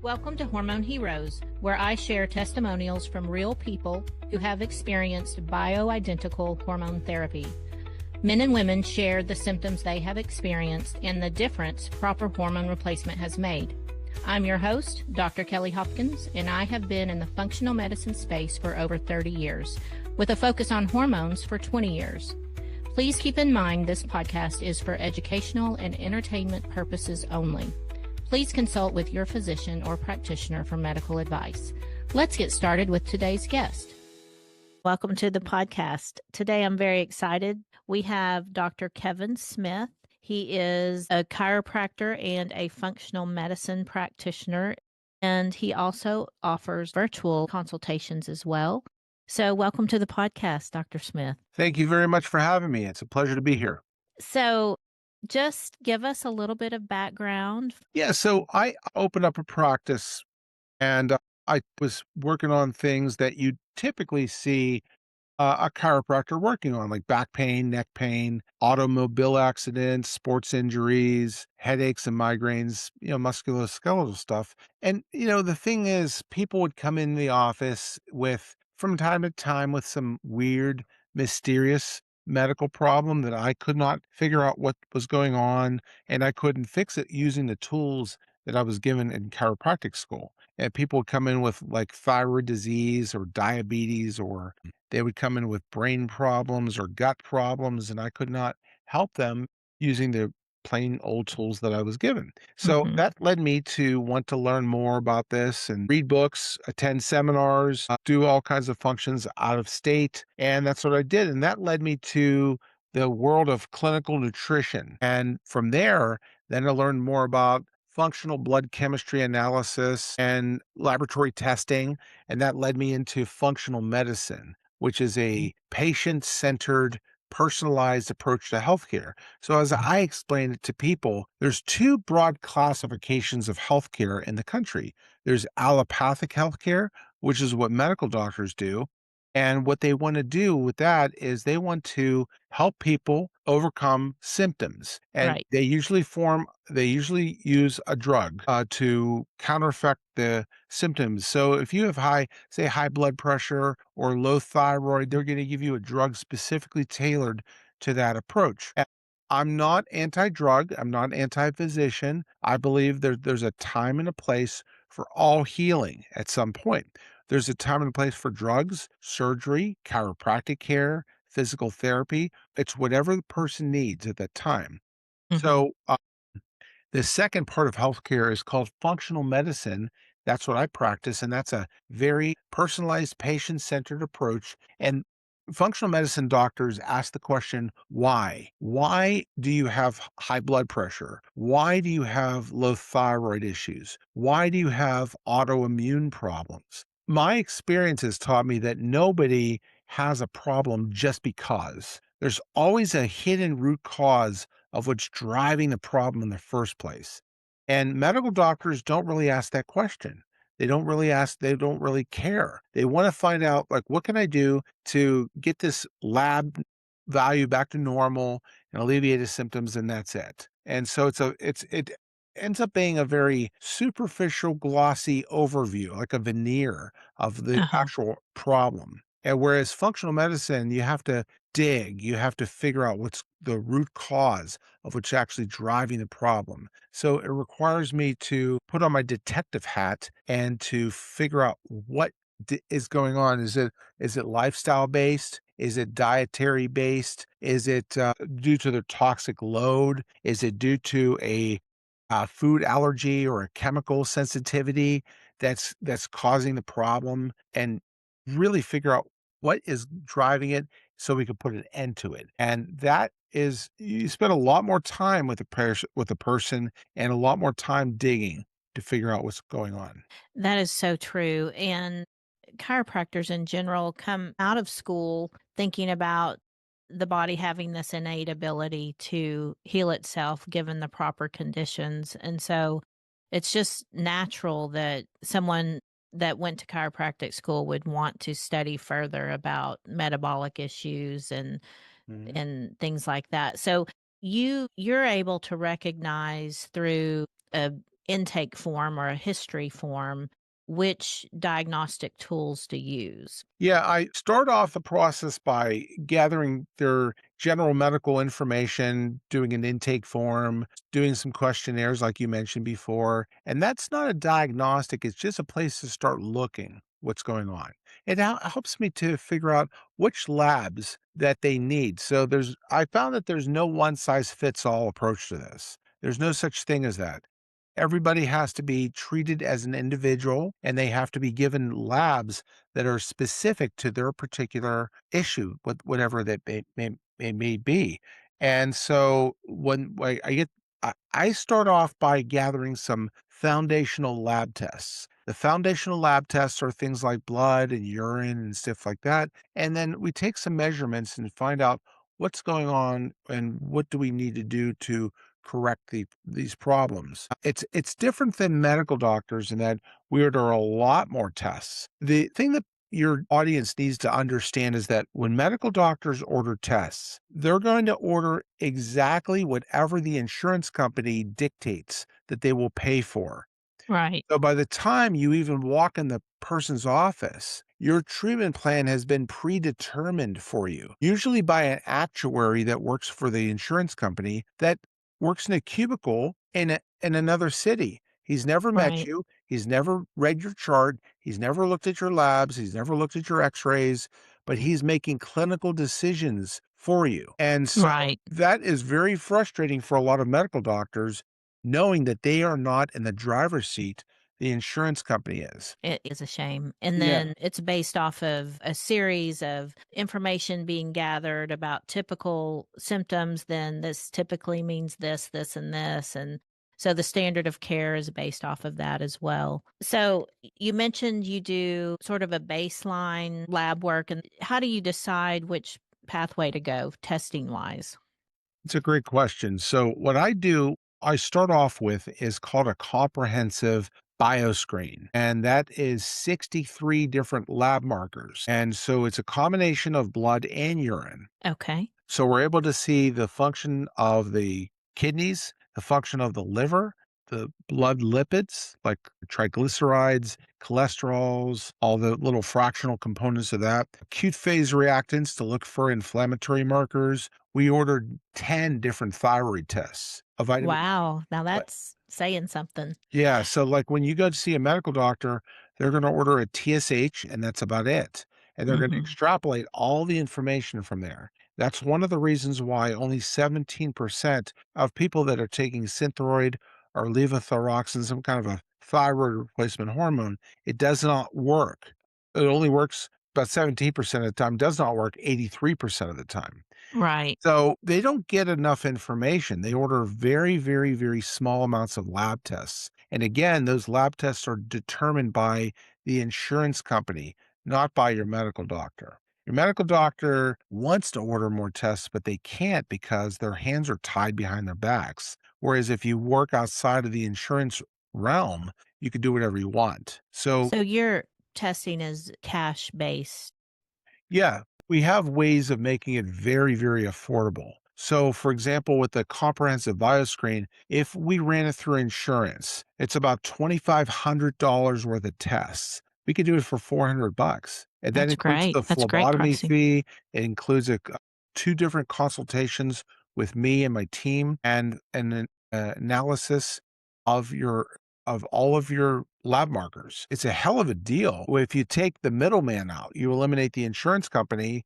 Welcome to Hormone Heroes, where I share testimonials from real people who have experienced bioidentical hormone therapy. Men and women share the symptoms they have experienced and the difference proper hormone replacement has made. I'm your host, Dr. Kelly Hopkins, and I have been in the functional medicine space for over 30 years, with a focus on hormones for 20 years. Please keep in mind this podcast is for educational and entertainment purposes only. Please consult with your physician or practitioner for medical advice. Let's get started with today's guest. Welcome to the podcast. Today I'm very excited. We have Dr. Kevin Smith. He is a chiropractor and a functional medicine practitioner, and he also offers virtual consultations as well. So welcome to the podcast, Dr. Smith. Thank you very much for having me. It's a pleasure to be here. So just give us a little bit of background. Yeah, so I opened up a practice and I was working on things that you typically see a chiropractor working on, like back pain, neck pain, automobile accidents, sports injuries, headaches and migraines, musculoskeletal stuff. And, the thing is, people would come in the office from time to time with some weird, mysterious medical problem that I could not figure out what was going on, and I couldn't fix it using the tools that I was given in chiropractic school. And people would come in with like thyroid disease or diabetes, or they would come in with brain problems or gut problems, and I could not help them using the plain old tools that I was given. So that led me to want to learn more about this and read books, attend seminars, do all kinds of functions out of state. And that's what I did. And that led me to the world of clinical nutrition. And from there, then I learned more about functional blood chemistry analysis and laboratory testing. And that led me into functional medicine, which is a patient-centered, personalized approach to healthcare. So as I explain it to people, there's two broad classifications of healthcare in the country. There's allopathic healthcare, which is what medical doctors do. And what they want to do with that is they want to help people overcome symptoms. And Right. they usually use a drug to counteract the symptoms. So if you have high blood pressure or low thyroid, they're going to give you a drug specifically tailored to that approach. And I'm not anti-drug. I'm not anti-physician. I believe there's a time and a place for all healing at some point. There's a time and a place for drugs, surgery, chiropractic care, physical therapy. It's whatever the person needs at that time. So the second part of healthcare is called functional medicine. That's what I practice, and that's a very personalized, patient-centered approach. And functional medicine doctors ask the question, why? Why do you have high blood pressure? Why do you have low thyroid issues? Why do you have autoimmune problems? My experience has taught me that nobody has a problem just because. There's always a hidden root cause of what's driving the problem in the first place. And medical doctors don't really ask that question. They don't really care. They want to find out, like, what can I do to get this lab value back to normal and alleviate the symptoms, and that's it. And so it ends up being a very superficial, glossy overview, like a veneer of the actual problem. And whereas functional medicine, you have to dig, you have to figure out what's the root cause of what's actually driving the problem. So it requires me to put on my detective hat and to figure out what is going on. Is it lifestyle based? Is it dietary based? Is it due to the toxic load? Is it due to a food allergy or a chemical sensitivity that's causing the problem? And really figure out what is driving it so we can put an end to it. And that is, you spend a lot more time with the person and a lot more time digging to figure out what's going on. That is so true. And chiropractors in general come out of school thinking about the body having this innate ability to heal itself given the proper conditions. And so it's just natural that someone that went to chiropractic school would want to study further about metabolic issues and Mhm. and things like that. So you're able to recognize through a intake form or a history form, which diagnostic tools to use? Yeah, I start off the process by gathering their general medical information, doing an intake form, doing some questionnaires like you mentioned before. And that's not a diagnostic, it's just a place to start looking what's going on. It helps me to figure out which labs that they need. So I found that there's no one size fits all approach to this. There's no such thing as that. Everybody has to be treated as an individual and they have to be given labs that are specific to their particular issue, whatever that may be. And so when I start off by gathering some foundational lab tests. The foundational lab tests are things like blood and urine and stuff like that. And then we take some measurements and find out what's going on and what do we need to do to correct these problems. It's different than medical doctors in that we order a lot more tests. The thing that your audience needs to understand is that when medical doctors order tests, they're going to order exactly whatever the insurance company dictates that they will pay for. Right, So by the time you even walk in the person's office, your treatment plan has been predetermined for you, usually by an actuary that works for the insurance company that works in a cubicle in another city. He's never met right, you. He's never read your chart. He's never looked at your labs. He's never looked at your x-rays, but he's making clinical decisions for you. And so right. that is very frustrating for a lot of medical doctors knowing that they are not in the driver's seat, the insurance company is. It is a shame. And Yeah. then it's based off of a series of information being gathered about typical symptoms. Then this typically means this, this, and this. And so the standard of care is based off of that as well. So you mentioned you do sort of a baseline lab work. And how do you decide which pathway to go testing wise? It's a great question. So what I do, I start off with is called a comprehensive bioscreen, and that is 63 different lab markers. And so it's a combination of blood and urine. Okay. So we're able to see the function of the kidneys, the function of the liver, the blood lipids like triglycerides, cholesterols, all the little fractional components of that, acute phase reactants to look for inflammatory markers. We ordered 10 different thyroid tests, a vitamin. Wow. Now that's saying something. Yeah, so, like, when you go to see a medical doctor, they're gonna order a TSH, and that's about it, and they're gonna Hmm. extrapolate all the information from there. That's one of the reasons why only 17% of people that are taking Synthroid or levothyroxine, some kind of a thyroid replacement hormone, it does not work. It only works about 17% of the time, does not work 83% of the time. Right. So they don't get enough information. They order very, very, very small amounts of lab tests. And again, those lab tests are determined by the insurance company, not by your medical doctor. Your medical doctor wants to order more tests, but they can't because their hands are tied behind their backs. Whereas if you work outside of the insurance realm, you can do whatever you want. So So your testing is cash based. yeah, we have ways of making it very, very affordable. So, for example, with the comprehensive bioscreen, if we ran it through insurance, it's about $2,500 worth of tests. We could do it for $400, and that That's includes great. the That's great phlebotomy pricing. fee. It includes two different consultations with me and my team, and an analysis of all of your lab markers. It's a hell of a deal. If you take the middleman out, you eliminate the insurance company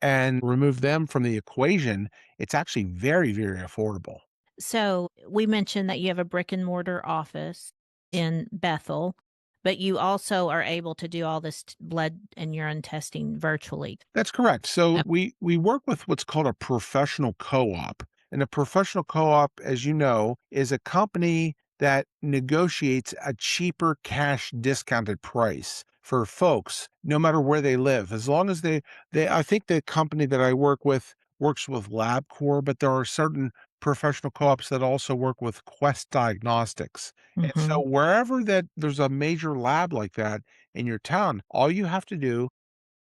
and remove them from the equation, it's actually very, very affordable. So we mentioned that you have a brick and mortar office in Bethel, but you also are able to do all this blood and urine testing virtually. That's correct. So Uh, we work with what's called a professional co-op. And a professional co-op, as you know, is a company that negotiates a cheaper cash discounted price for folks, no matter where they live. As long as they I think the company that I work with works with LabCorp, but there are certain professional co-ops that also work with Quest Diagnostics. And so mhm. wherever that there's a major lab like that in your town, all you have to do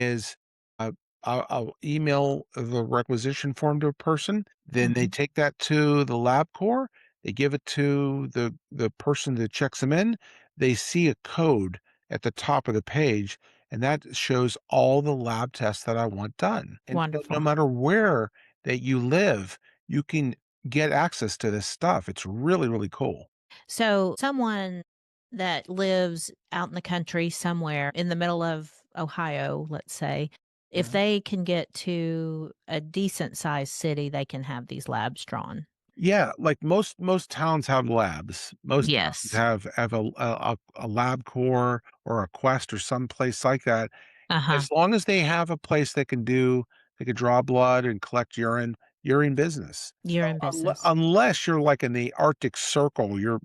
is uh, I'll email the requisition form to a person, then they Mhm. take that to the LabCorp, They give it to the person that checks them in. They see a code at the top of the page, and that shows all the lab tests that I want done. And so no Wonderful. matter where that you live, you can get access to this stuff. It's really, really cool. So, someone that lives out in the country somewhere in the middle of Ohio, let's say, if Mhm. they can get to a decent sized city, they can have these labs drawn. Yeah, like most towns have labs. Most towns Yes. have a lab core or a Quest or some place like that. Uh-huh. As long as they have a place they could draw blood and collect urine, you're in business. You're in business. Unless you're like in the Arctic Circle, you're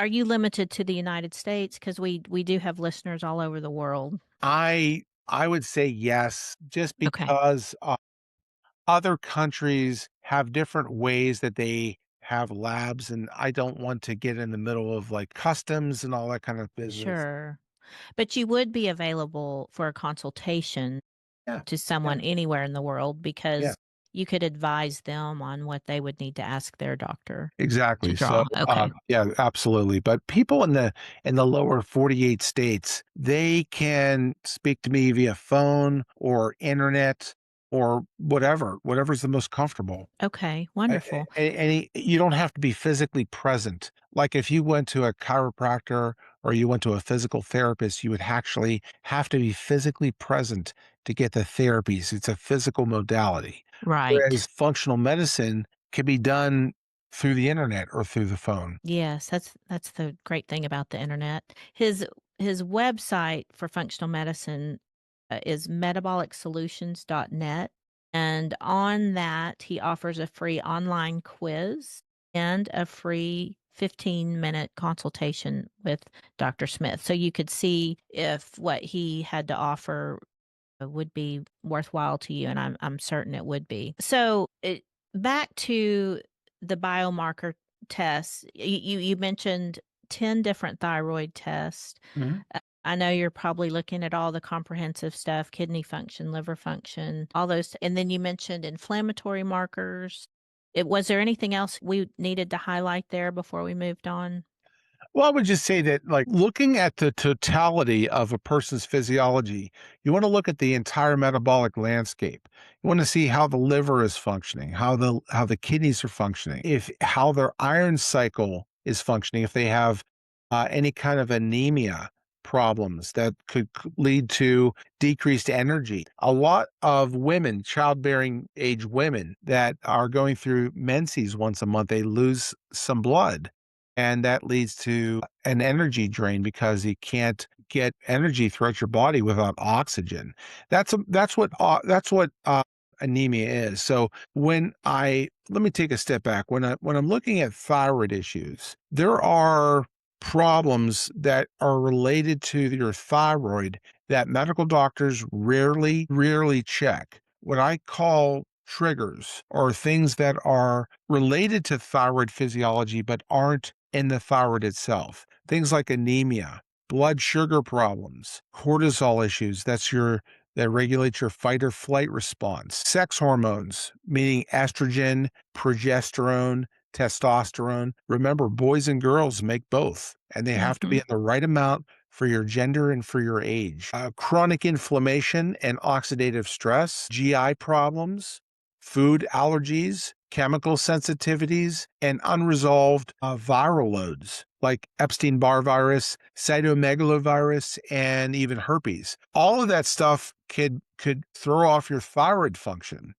Are you limited to the United States? Because we do have listeners all over the world. I would say yes, just Okay. because, other countries have different ways that they have labs, and I don't want to get in the middle of, like, customs and all that kind of business. Sure. But you would be available for a consultation Yeah, to yeah, someone anywhere in the world yeah. because you could advise them on what they would need to ask their doctor to Exactly. So, draw. Okay. yeah, absolutely. But people in the lower 48 states, they can speak to me via phone or internet or whatever's the most comfortable. Okay. Wonderful. You don't have to be physically present. Like if you went to a chiropractor or you went to a physical therapist, you would actually have to be physically present to get the therapies. It's a physical modality. Right. Whereas functional medicine can be done through the internet or through the phone. Yes, that's the great thing about the internet. His website for functional medicine is metabolicsolutions.net, and on that he offers a free online quiz and a free 15-minute consultation with Dr. Smith. So you could see if what he had to offer would be worthwhile to you, and I'm certain it would be. So, back to the biomarker tests, you mentioned 10 different thyroid tests. Mhm. I know you're probably looking at all the comprehensive stuff, kidney function, liver function, all those, and then you mentioned inflammatory markers. Was there anything else we needed to highlight there before we moved on? Well, I would just say that, like, looking at the totality of a person's physiology, you want to look at the entire metabolic landscape. You want to see how the liver is functioning, how the kidneys are functioning, if how their iron cycle is functioning, if they have any kind of anemia problems that could lead to decreased energy. A lot of women, childbearing age women that are going through menses once a month, they lose some blood and that leads to an energy drain because you can't get energy throughout your body without oxygen. That's what anemia is. So let me take a step back. When I'm looking at thyroid issues, there are problems that are related to your thyroid that medical doctors rarely check. What I call triggers or things that are related to thyroid physiology but aren't in the thyroid itself. Things like anemia, blood sugar problems, cortisol issues, that regulates your fight or flight response, sex hormones, meaning estrogen, progesterone, testosterone. Remember, boys and girls make both, and they have to be Mhm. in the right amount for your gender and for your age. Chronic inflammation and oxidative stress, GI problems, food allergies, chemical sensitivities, and unresolved viral loads like Epstein-Barr virus, cytomegalovirus, and even herpes. All of that stuff could throw off your thyroid function.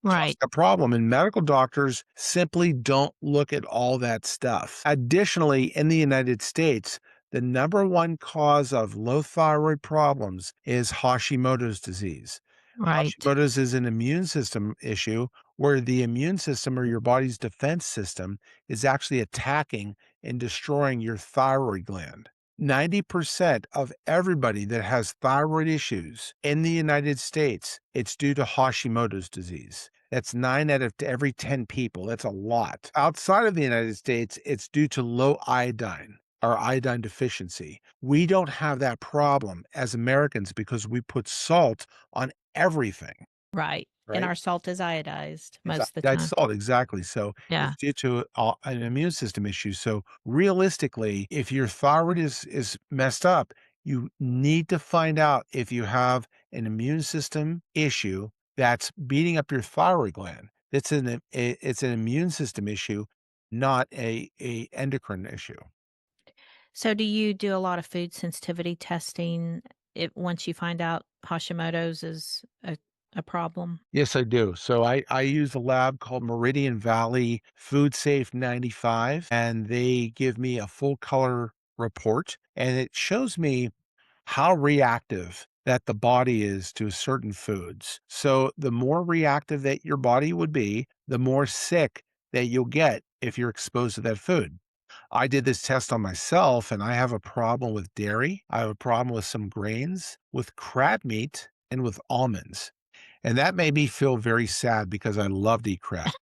Cause Right. a problem, and medical doctors simply don't look at all that stuff. Additionally, in the United States, the number one cause of low thyroid problems is Hashimoto's disease. Right. Hashimoto's is an immune system issue where the immune system or your body's defense system is actually attacking and destroying your thyroid gland. 90% of everybody that has thyroid issues in the United States, it's due to Hashimoto's disease. That's 9 out of every 10 people. That's a lot. Outside of the United States, it's due to low iodine or iodine deficiency. We don't have that problem as Americans because we put salt on everything. Right. And right? our salt is iodized It's most of the iodized time. salt, exactly. So Yeah. it's due to an immune system issue. So realistically, if your thyroid is messed up, you need to find out if you have an immune system issue that's beating up your thyroid gland. It's an immune system issue, not a endocrine issue. So do you do a lot of food sensitivity testing once you find out Hashimoto's is a problem? Yes, I do. So I use a lab called Meridian Valley Food Safe 95, and they give me a full color report, and it shows me how reactive that the body is to certain foods. So the more reactive that your body would be, the more sick that you'll get if you're exposed to that food. I did this test on myself and I have a problem with dairy. I have a problem with some grains, with crab meat, and with almonds. And that made me feel very sad because I love to eat crab.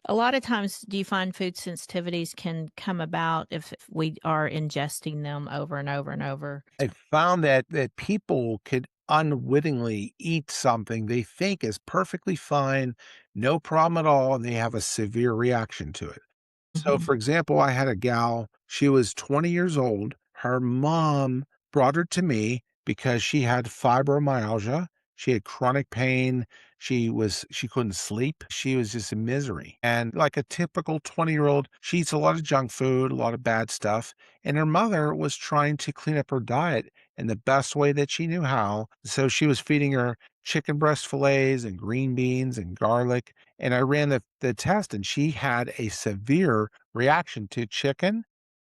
A lot of times, do you find food sensitivities can come about if we are ingesting them over and over and over? I found that people could unwittingly eat something they think is perfectly fine, no problem at all, and they have a severe reaction to it. So, Mhm. for example, I had a gal, she was 20 years old. Her mom brought her to me because she had fibromyalgia. She had chronic pain. She couldn't sleep. She was just in misery. And like a typical 20-year-old, she eats a lot of junk food, a lot of bad stuff. And her mother was trying to clean up her diet in the best way that she knew how. So she was feeding her chicken breast fillets and green beans and garlic, and I ran the test, and she had a severe reaction to chicken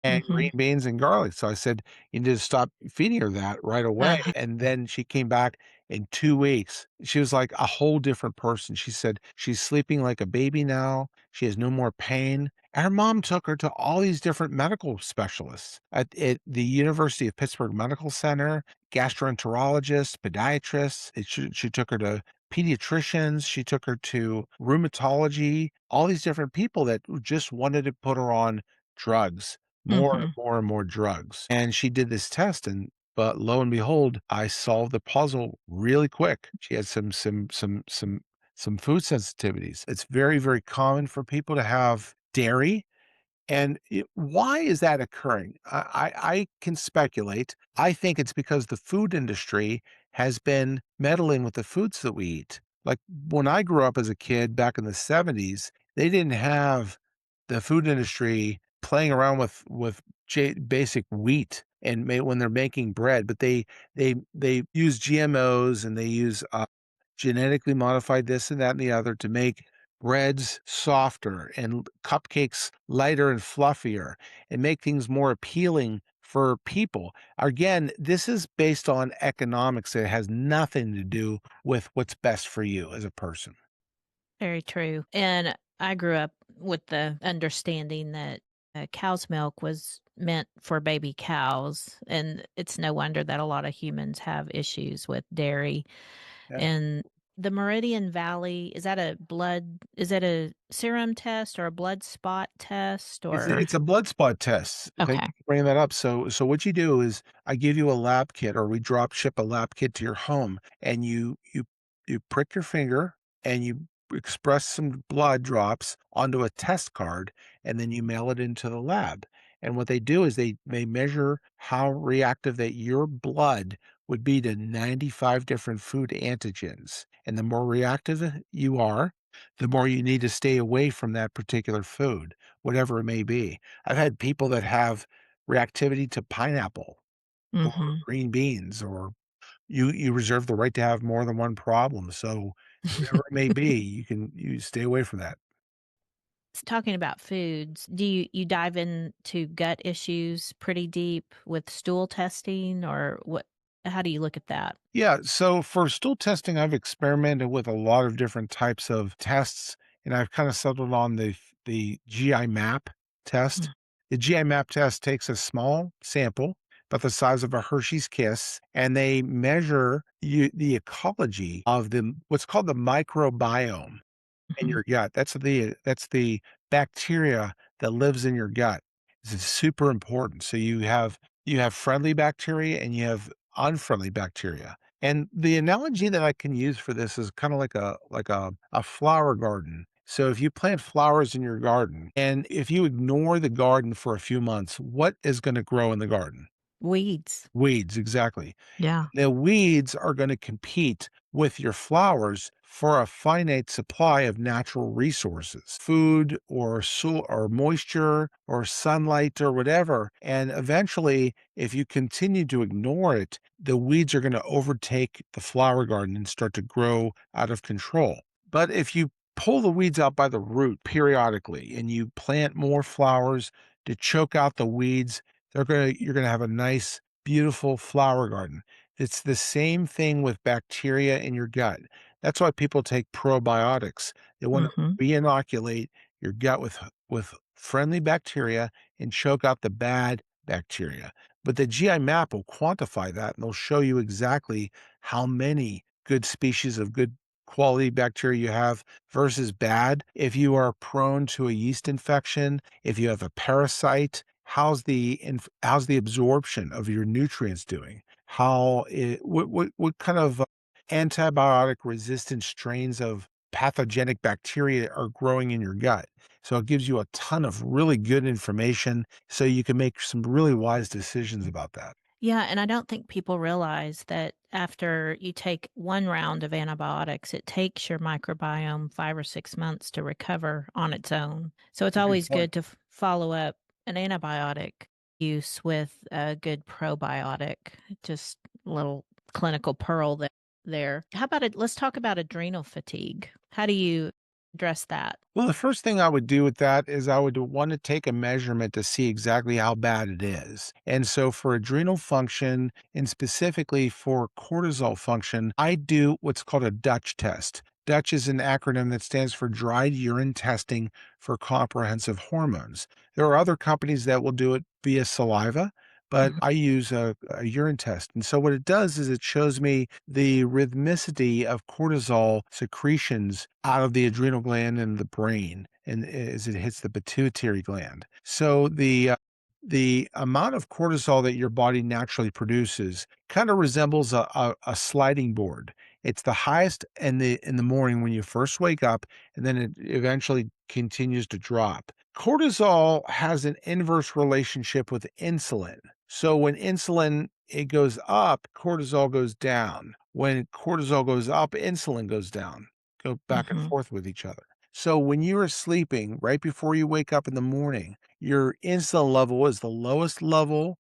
and green Mhm. beans and garlic. So I said, "You need to stop feeding her that right away." Uh-huh. And then she came back in 2 weeks. She was like a whole different person. She said she's sleeping like a baby now. She has no more pain. And her mom took her to all these different medical specialists at the University of Pittsburgh Medical Center, gastroenterologists, podiatrists. She took her to pediatricians. She took her to rheumatology, all these different people that just wanted to put her on drugs, more and Mhm. more and more drugs. And she did this test, and but lo and behold, I solved the puzzle really quick. She had some food sensitivities. It's very, very common for people to have dairy, and why is that occurring? I can speculate. I think it's because the food industry has been meddling with the foods that we eat. Like when I grew up as a kid back in the 70s, they didn't have the food industry playing around with basic wheat and when they're making bread, but they use GMOs and they use genetically modified this and that and the other to make breads softer and cupcakes lighter and fluffier and make things more appealing for people. Again, this is based on economics. It has nothing to do with what's best for you as a person. Very true. And I grew up with the understanding that cow's milk was meant for baby cows. And it's no wonder that a lot of humans have issues with dairy. Yeah. And the Meridian Valley, is that a serum test or a blood spot test or? It's a blood spot test. Thank Okay. you for bringing that up. So what you do is I give you a lab kit, or we drop ship a lab kit to your home, and you prick your finger and you express some blood drops onto a test card, and then you mail it into the lab. And what they do is they measure how reactive that your blood would be to 95 different food antigens. And the more reactive you are, the more you need to stay away from that particular food, whatever it may be. I've had people that have reactivity to pineapple or Mhm. green beans, or you reserve the right to have more than one problem. So whatever it may be, you stay away from that. Talking about foods, do you dive into gut issues pretty deep with stool testing or what how do you look at that? Yeah, so for stool testing, I've experimented with a lot of different types of tests, and I've kind of settled on the GI map test. Mm, The GI map test takes a small sample, about the size of a Hershey's Kiss, and they measure the ecology of the what's called the microbiome in mhm, your gut. That's the bacteria that lives in your gut. This is super important. So you have friendly bacteria and you have unfriendly bacteria. And the analogy that I can use for this is kind of like a flower garden. So if you plant flowers in your garden and if you ignore the garden for a few months, what is going to grow in the garden? Weeds. Weeds, exactly. Yeah. The weeds are going to compete with your flowers for a finite supply of natural resources, food or soil or moisture or sunlight or whatever. And eventually, if you continue to ignore it, the weeds are going to overtake the flower garden and start to grow out of control. But if you pull the weeds out by the root periodically and you plant more flowers to choke out the weeds, you're going to have a nice, beautiful flower garden. It's the same thing with bacteria in your gut. That's why people take probiotics. They want to Mhm. re-inoculate your gut with friendly bacteria and choke out the bad bacteria. But the GI map will quantify that and they'll show you exactly how many good species of good quality bacteria you have versus bad. If you are prone to a yeast infection, if you have a parasite, how's the absorption of your nutrients doing? What kind of antibiotic resistant strains of pathogenic bacteria are growing in your gut? So it gives you a ton of really good information so you can make some really wise decisions about that. Yeah, and I don't think people realize that after you take one round of antibiotics, it takes your microbiome 5 or 6 months to recover on its own. So it's That's a good always point. good to follow up an antibiotic use with a good probiotic. Just a little clinical pearl there. How about it? Let's talk about adrenal fatigue. How do you address that? Well, the first thing I would do with that is I would want to take a measurement to see exactly how bad it is. And so for adrenal function and specifically for cortisol function, I do what's called a Dutch test. Dutch is an acronym that stands for dried urine testing for comprehensive hormones. There are other companies that will do it via saliva, but Mhm. I use a urine test. And so what it does is it shows me the rhythmicity of cortisol secretions out of the adrenal gland and the brain and as it hits the pituitary gland. So the amount of cortisol that your body naturally produces kind of resembles a sliding board. It's the highest in the morning when you first wake up, and then it eventually continues to drop. Cortisol has an inverse relationship with insulin. So when insulin it goes up, cortisol goes down. When cortisol goes up, insulin goes down. Go back and Mhm. forth with each other. So when you are sleeping, right before you wake up in the morning, your insulin level is the lowest level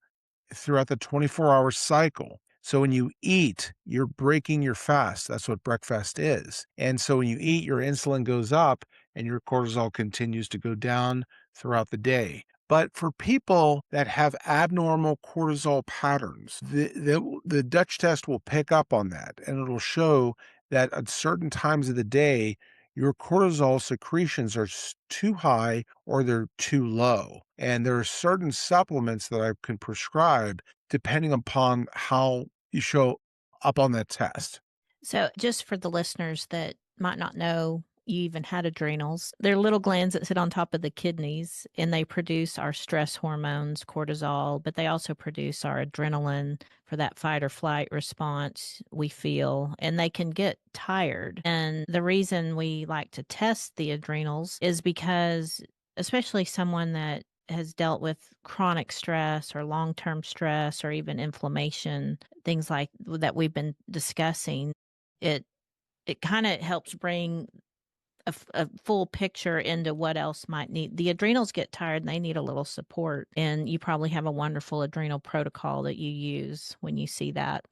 throughout the 24-hour cycle. So when you eat, you're breaking your fast. That's what breakfast is. And so when you eat, your insulin goes up and your cortisol continues to go down throughout the day. But for people that have abnormal cortisol patterns, the Dutch test will pick up on that and it'll show that at certain times of the day, your cortisol secretions are too high or they're too low. And there are certain supplements that I can prescribe depending upon how you show up on that test. So, just for the listeners that might not know you even had adrenals, they're little glands that sit on top of the kidneys and they produce our stress hormones, cortisol, but they also produce our adrenaline for that fight or flight response we feel. And they can get tired. And the reason we like to test the adrenals is because, especially someone that has dealt with chronic stress or long term stress or even inflammation, things like that we've been discussing, it it kinda helps bring a full picture into what else might need the adrenals get tired, and they need a little support, and you probably have a wonderful adrenal protocol that you use when you see that.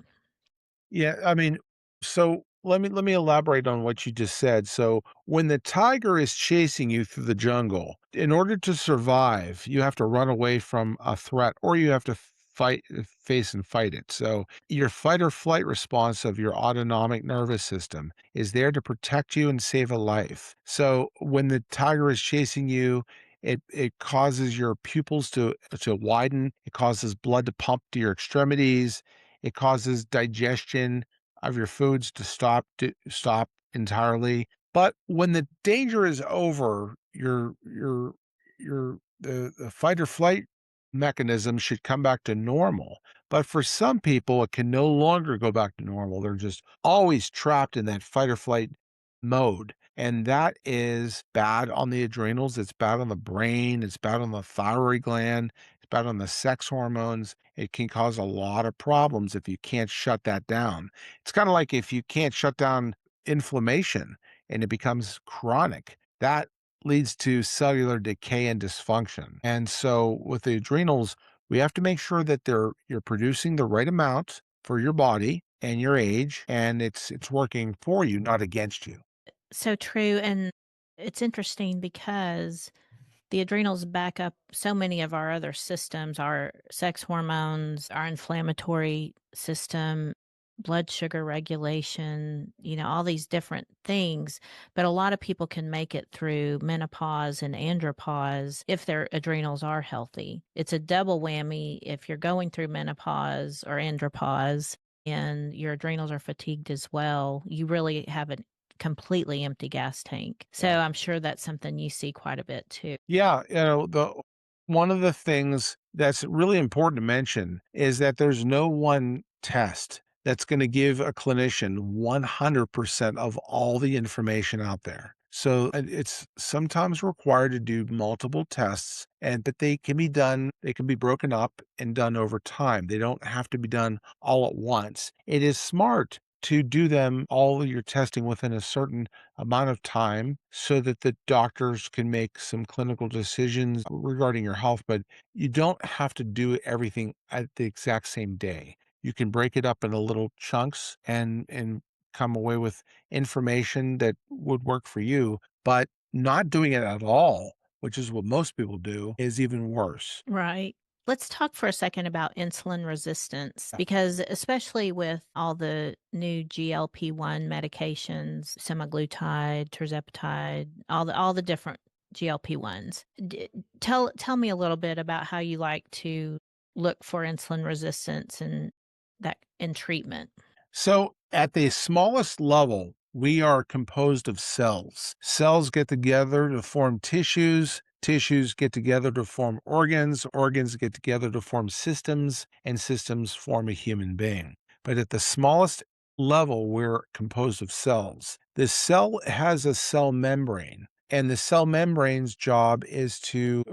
Yeah, I mean, so let me elaborate on what you just said. So when the tiger is chasing you through the jungle, in order to survive, you have to run away from a threat or you have to face and fight it. So your fight or flight response of your autonomic nervous system is there to protect you and save a life. So when the tiger is chasing you, it causes your pupils to widen, it causes blood to pump to your extremities, it causes digestion of your foods to stop entirely. But when the danger is over, the fight or flight mechanism should come back to normal. But for some people, it can no longer go back to normal. They're just always trapped in that fight or flight mode. And that is bad on the adrenals. It's bad on the brain. It's bad on the thyroid gland. It's bad on the sex hormones. It can cause a lot of problems if you can't shut that down. It's kind of like if you can't shut down inflammation and it becomes chronic, that leads to cellular decay and dysfunction. And so with the adrenals, we have to make sure that you're producing the right amount for your body and your age, and it's working for you, not against you. So true. And it's interesting because the adrenals back up so many of our other systems, our sex hormones, our inflammatory system, blood sugar regulation, all these different things. But a lot of people can make it through menopause and andropause if their adrenals are healthy. It's a double whammy if you're going through menopause or andropause and your adrenals are fatigued as well. You really have a completely empty gas tank. So Yeah. I'm sure that's something you see quite a bit too. Yeah, the one of the things that's really important to mention is that there's no one test that's going to give a clinician 100% of all the information out there. So it's sometimes required to do multiple tests, but they can be broken up and done over time. They don't have to be done all at once. It is smart to do them all of your testing within a certain amount of time so that the doctors can make some clinical decisions regarding your health, but you don't have to do everything at the exact same day. You can break it up into little chunks and come away with information that would work for you, but not doing it at all, which is what most people do, is even worse. Right. Let's talk for a second about insulin resistance because, especially with all the new GLP-1 medications, semaglutide, tirzepatide, all the different GLP-1s. Tell me a little bit about how you like to look for insulin resistance and that in treatment. So, at the smallest level, we are composed of cells. Cells get together to form tissues. Tissues get together to form organs. Organs get together to form systems, and systems form a human being. But at the smallest level, we're composed of cells. The cell has a cell membrane. And the cell membrane's job is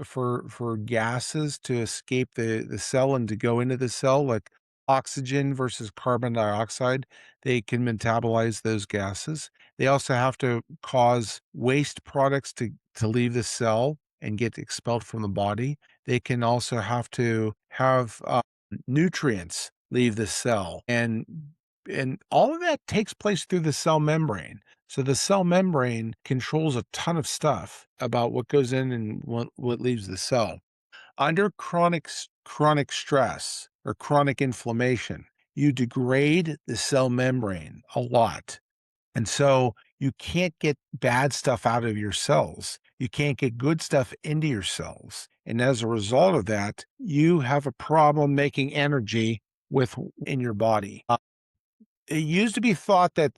for gases to escape the cell and to go into the cell, like oxygen versus carbon dioxide. They can metabolize those gases. They also have to cause waste products to leave the cell and get expelled from the body. They can also have to have nutrients leave the cell, and all of that takes place through the cell membrane. So the cell membrane controls a ton of stuff about what goes in and what leaves the cell. Under chronic stress or chronic inflammation, you degrade the cell membrane a lot. And so you can't get bad stuff out of your cells. You can't get good stuff into your cells. And as a result of that, you have a problem making energy with in your body. It used to be thought that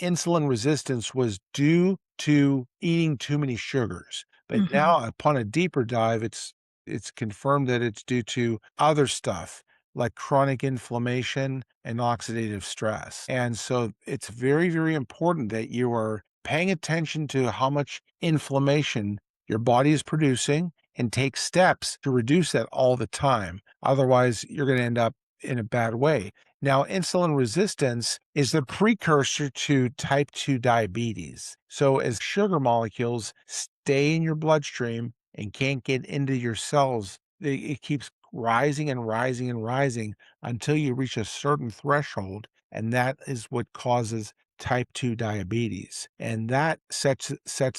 insulin resistance was due to eating too many sugars, but Mhm. now upon a deeper dive, it's confirmed that it's due to other stuff like chronic inflammation and oxidative stress. And so it's very, very important that you are paying attention to how much inflammation your body is producing and take steps to reduce that all the time. Otherwise, you're going to end up in a bad way. Now, insulin resistance is the precursor to type 2 diabetes. So, as sugar molecules stay in your bloodstream and can't get into your cells, it keeps rising and rising and rising until you reach a certain threshold. And that is what causes type 2 diabetes. And that sets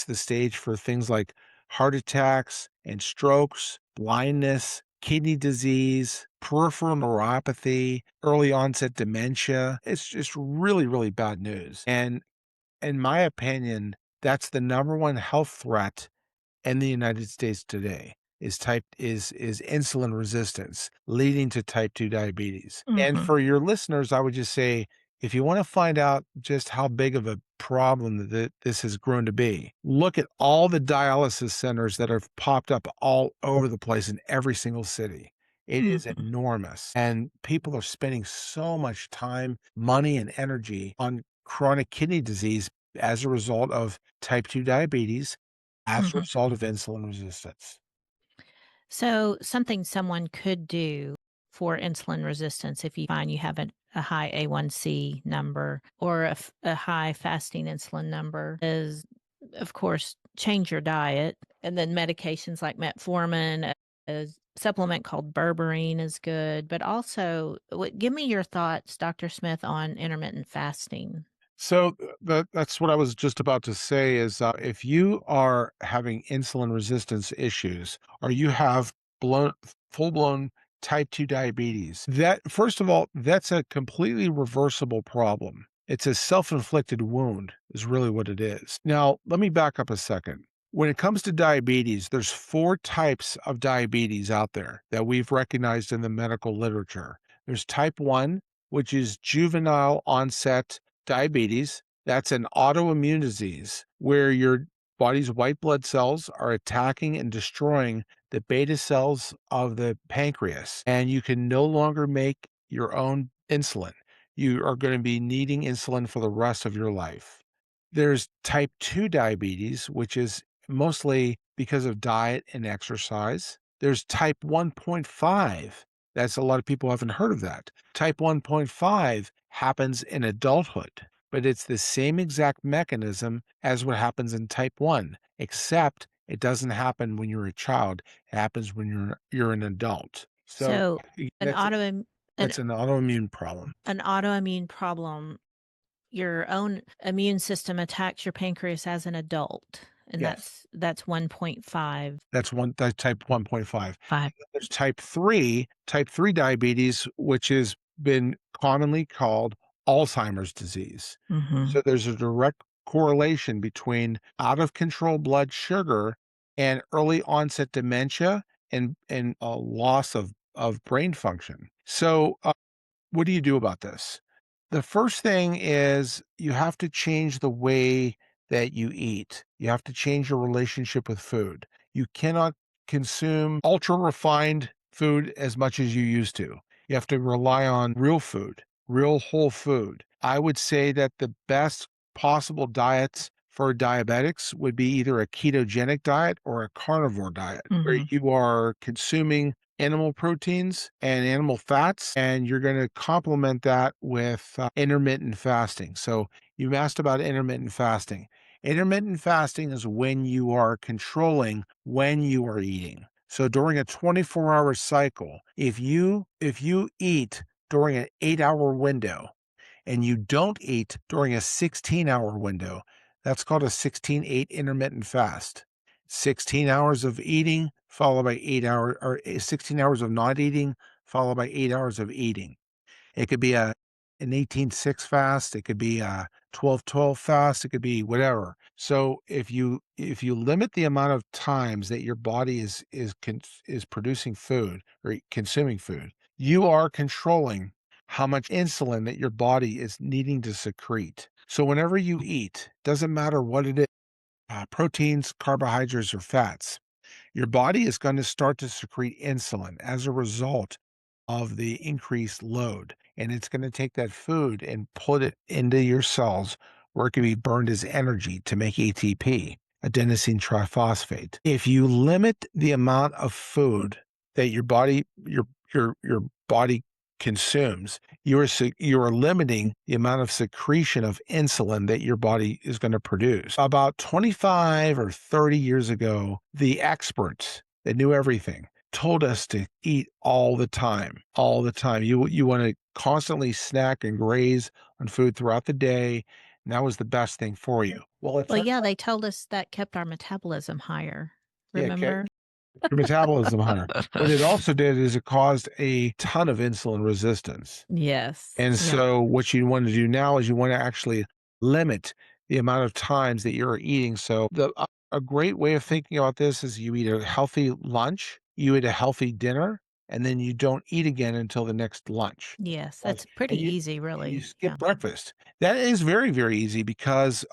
the stage for things like heart attacks and strokes, blindness, kidney disease, peripheral neuropathy, early onset dementia. It's just really, really bad news. And in my opinion, that's the number one health threat in the United States today is insulin resistance leading to type 2 diabetes. And Mhm. for your listeners, I would just say, if you want to find out just how big of a problem that this has grown to be, look at all the dialysis centers that have popped up all over the place in every single city. It is Mhm. enormous. And people are spending so much time, money, and energy on chronic kidney disease as a result of type 2 diabetes, as a Mhm. result of insulin resistance. So, something someone could do for insulin resistance if you find you have a high A1C number or a high fasting insulin number is, of course, change your diet. And then medications like metformin, a supplement called berberine is good. But also, give me your thoughts, Dr. Smith, on intermittent fasting. So that's what I was just about to say is if you are having insulin resistance issues or you have blown full-blown type 2 diabetes, that first of all, that's a completely reversible problem. It's a self-inflicted wound is really what it is. Now, let me back up a second. When it comes to diabetes, there's 4 types of diabetes out there that we've recognized in the medical literature. There's type 1, which is juvenile onset diabetes. That's an autoimmune disease where your body's white blood cells are attacking and destroying the beta cells of the pancreas, and you can no longer make your own insulin. You are going to be needing insulin for the rest of your life. There's type 2 diabetes, which is mostly because of diet and exercise. There's type 1.5. That's a lot of people haven't heard of that. Type 1.5 happens in adulthood, but it's the same exact mechanism as what happens in type 1, except it doesn't happen when you're a child. It happens when you're an adult. So So, an that's autoimmune an, that's an autoimmune problem. an autoimmune problem, your own immune system attacks your pancreas as an adult, and Yes. that's 1.5. That's type 1.5. 5. There's type 3 diabetes, which has been commonly called Alzheimer's disease. Mhm. So there's a direct correlation between out of control blood sugar and early onset dementia and a loss of brain function. So what do you do about this? The first thing is you have to change the way that you eat. You have to change your relationship with food. You cannot consume ultra refined food as much as you used to. You have to rely on real food, real whole food. I would say that the best possible diets for diabetics would be either a ketogenic diet or a carnivore diet, where Mhm. you are consuming animal proteins and animal fats, and you're going to complement that with intermittent fasting. So you asked about intermittent fasting. Intermittent fasting is when you are controlling when you are eating. So during a 24-hour cycle, if you eat during an 8-hour window and you don't eat during a 16-hour window, that's called a 16-8 intermittent fast. 16 hours of eating followed by 8 hours, or 16 hours of not eating followed by 8 hours of eating. It could be an 18-6 fast, it could be a 12-12 fast, it could be whatever. So if you limit the amount of times that your body is producing food or consuming food, you are controlling how much insulin that your body is needing to secrete. So whenever you eat, doesn't matter what it is, proteins, carbohydrates, or fats, your body is going to start to secrete insulin as a result of the increased load. And it's going to take that food and put it into your cells where it can be burned as energy to make ATP, adenosine triphosphate. If you limit the amount of food that your body consumes, you are limiting the amount of secretion of insulin that your body is going to produce. About 25 or 30 years ago, the experts that knew everything told us to eat all the time, all the time. You want to constantly snack and graze on food throughout the day, and that was the best thing for you. Well, it Well, turns yeah, out, they told us that kept our metabolism higher. yeah, Remember? your metabolism higher. What it also did is it caused a ton of insulin resistance. Yes. And Yep. so what you want to do now is you want to actually limit the amount of times that you're eating. So a great way of thinking about this is you eat a healthy lunch, you eat a healthy dinner, and then you don't eat again until the next lunch. Yes, That's that's pretty and easy, you really. skip Yeah. breakfast. That is very, very easy because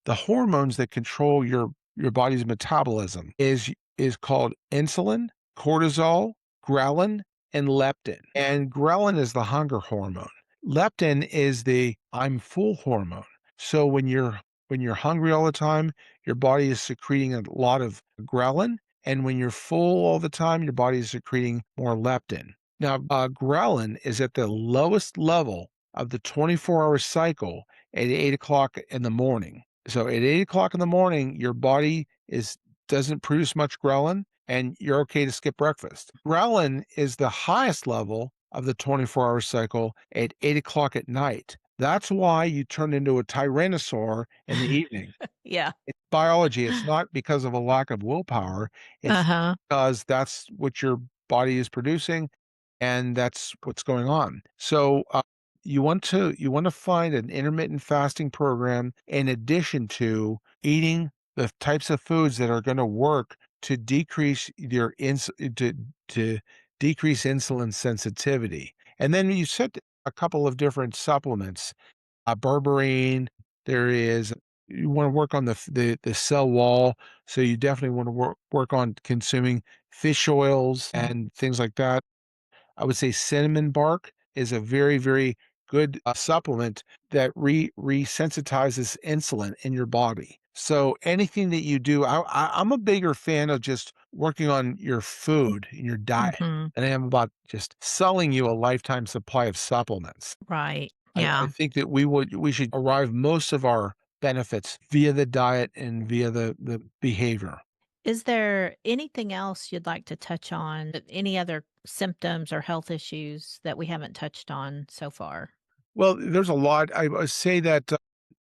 the hormones that control your body's metabolism is called insulin, cortisol, ghrelin, and leptin. And ghrelin is the hunger hormone. Leptin is the I'm full hormone. So when you're hungry all the time, your body is secreting a lot of ghrelin, and when you're full all the time, your body is secreting more leptin. Now, ghrelin is at the lowest level of the 24-hour cycle at 8 o'clock in the morning. So at 8 o'clock in the morning, your body is doesn't produce much ghrelin, and you're okay to skip breakfast. Ghrelin is the highest level of the 24-hour cycle at 8 o'clock at night. That's why you turn into a tyrannosaur in the evening. Yeah. It's biology. It's not because of a lack of willpower. It's Uh-huh. because that's what your body is producing, and that's what's going on. So you want to find an intermittent fasting program in addition to eating the types of foods that are going to work to decrease your to decrease insulin sensitivity. And then you said a couple of different supplements, berberine. There is you want to work on the cell wall, so you definitely want to work on consuming fish oils and things like that. I would say cinnamon bark is a very, very good supplement that resensitizes insulin in your body. So anything that you do, I'm a bigger fan of just working on your food and your diet Mhm. than I am about just selling you a lifetime supply of supplements. Right. I Yeah. think that we should arrive most of our benefits via the diet and via the behavior. Is there anything else you'd like to touch on? Any other symptoms or health issues that we haven't touched on so far? Well, there's a lot. I would say that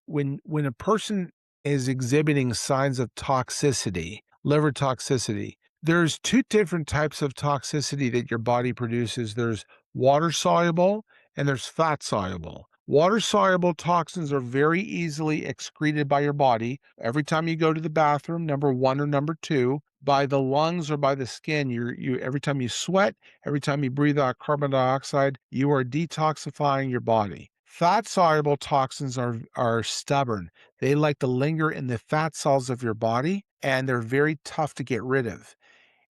when a person is exhibiting signs of toxicity, liver toxicity, there's two different types of toxicity that your body produces. There's water soluble and there's fat soluble. Water soluble toxins are very easily excreted by your body every time you go to the bathroom, number one or number two, by the lungs or by the skin. You every time you sweat, every time you breathe out carbon dioxide, you are detoxifying your body. Fat soluble toxins are stubborn. They like to linger in the fat cells of your body, and they're very tough to get rid of.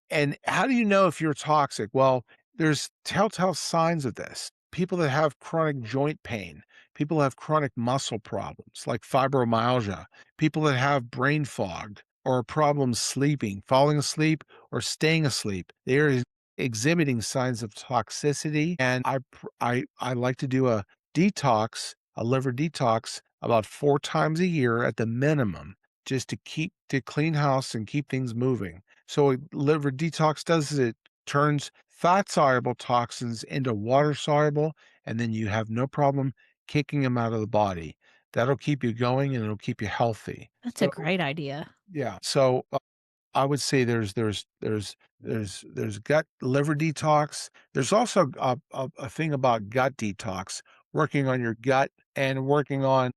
And how do you know if you're toxic? Well, there's telltale signs of this. People that have chronic joint pain, people that have chronic muscle problems like fibromyalgia, people that have brain fog or problems sleeping, falling asleep or staying asleep, they're exhibiting signs of toxicity. And I like to do a detox, a liver detox, about 4 times a year at the minimum, just to clean house and keep things moving. So what liver detox does is it turns fat soluble toxins into water soluble, and then you have no problem kicking them out of the body. That'll keep you going and it'll keep you healthy. That's a So great idea. yeah, so I would say there's gut liver detox. There's also a thing about gut detox, working on your gut and working on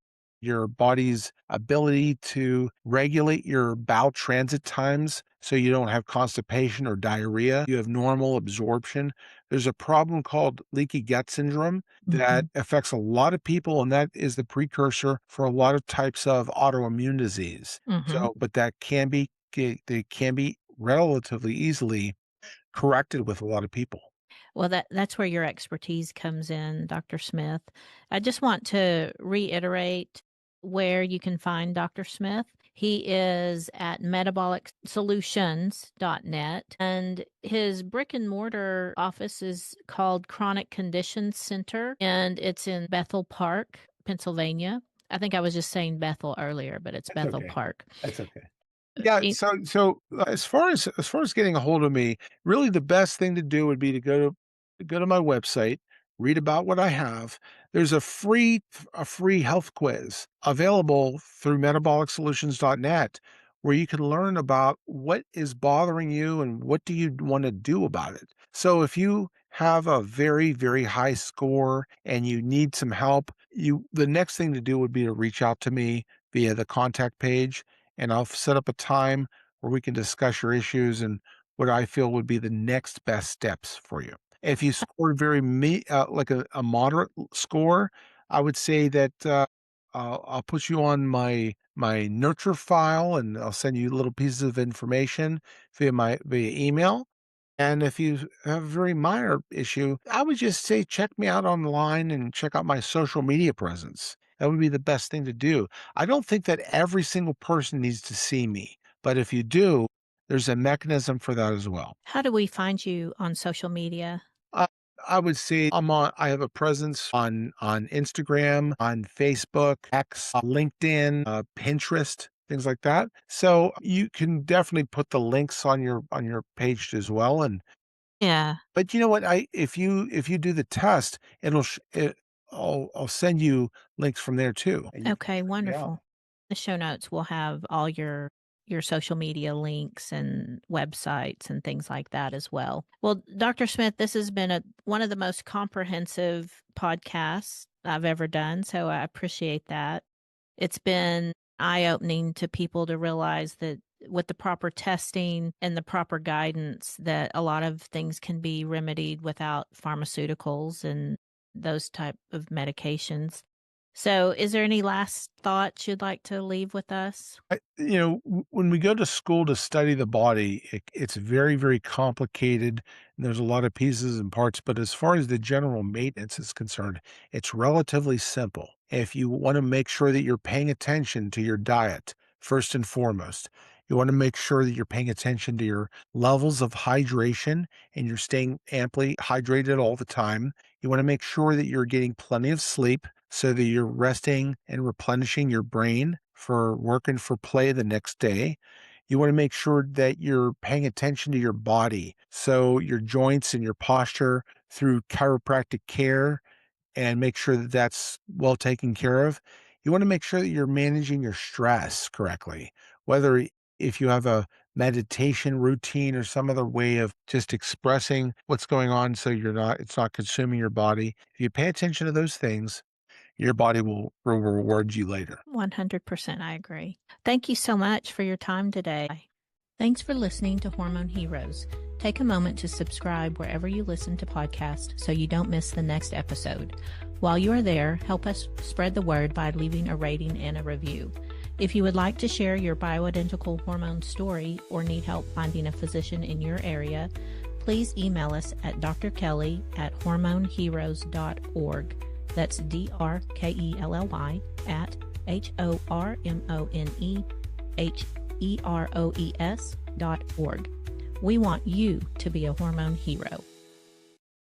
your body's ability to regulate your bowel transit times so you don't have constipation or diarrhea. You have normal absorption. There's a problem called leaky gut syndrome that Mhm. affects a lot of people, and that is the precursor for a lot of types of autoimmune disease. Mhm. So, but that can be they can be relatively easily corrected with a lot of people. Well, that's where your expertise comes in, Dr. Smith. I just want to reiterate where you can find Dr. Smith. He is at metabolicsolutions.net, and his brick and mortar office is called Chronic Conditions Center, and it's in Bethel Park, Pennsylvania. I think I was just saying Bethel earlier, but it's That's Bethel okay. Park. That's okay. Yeah, E- so as far as getting a hold of me, really the best thing to do would be to go to my website, read about what I have. There's a free health quiz available through metabolicsolutions.net where you can learn about what is bothering you and what do you want to do about it. So if you have a very, very high score and you need some help, the next thing to do would be to reach out to me via the contact page, and I'll set up a time where we can discuss your issues and what I feel would be the next best steps for you. If you scored like a moderate score, I would say that I'll put you on my nurture file, and I'll send you little pieces of information via email. And if you have a very minor issue, I would just say check me out online and check out my social media presence. That would be the best thing to do. I don't think that every single person needs to see me, but if you do, there's a mechanism for that as well. How do we find you on social media? Uh, I would say I have a presence on Instagram, on Facebook, X, LinkedIn, Pinterest, things like that. So you can definitely put the links on your page as well. And Yeah. but you know what? I if you do the test, I'll send you links from there too. And you can Okay, check me out. wonderful. The show notes will have all your social media links and websites and things like that as well. Well, Dr. Smith, this has been one of the most comprehensive podcasts I've ever done, so I appreciate that. It's been eye-opening to people to realize that with the proper testing and the proper guidance that a lot of things can be remedied without pharmaceuticals and those type of medications. So, is there any last thoughts you'd like to leave with us? When we go to school to study the body, it's very, very complicated. And there's a lot of pieces and parts. But as far as the general maintenance is concerned, it's relatively simple. If you want to make sure that you're paying attention to your diet, first and foremost, you want to make sure that you're paying attention to your levels of hydration and you're staying amply hydrated all the time. You want to make sure that you're getting plenty of sleep so that you're resting and replenishing your brain for work and for play the next day. You want to make sure that you're paying attention to your body. So your joints and your posture through chiropractic care and make sure that that's well taken care of. You want to make sure that you're managing your stress correctly, whether if you have a meditation routine or some other way of just expressing what's going on so it's not consuming your body. If you pay attention to those things, your body will reward you later. 100%, I agree. Thank you so much for your time today. Thanks for listening to Hormone Heroes. Take a moment to subscribe wherever you listen to podcasts so you don't miss the next episode. While you are there, help us spread the word by leaving a rating and a review. If you would like to share your bioidentical hormone story or need help finding a physician in your area, please email us at drkelly@hormoneheroes.org. That's DRKELLY at HORMONEHEROES.org. We want you to be a hormone hero.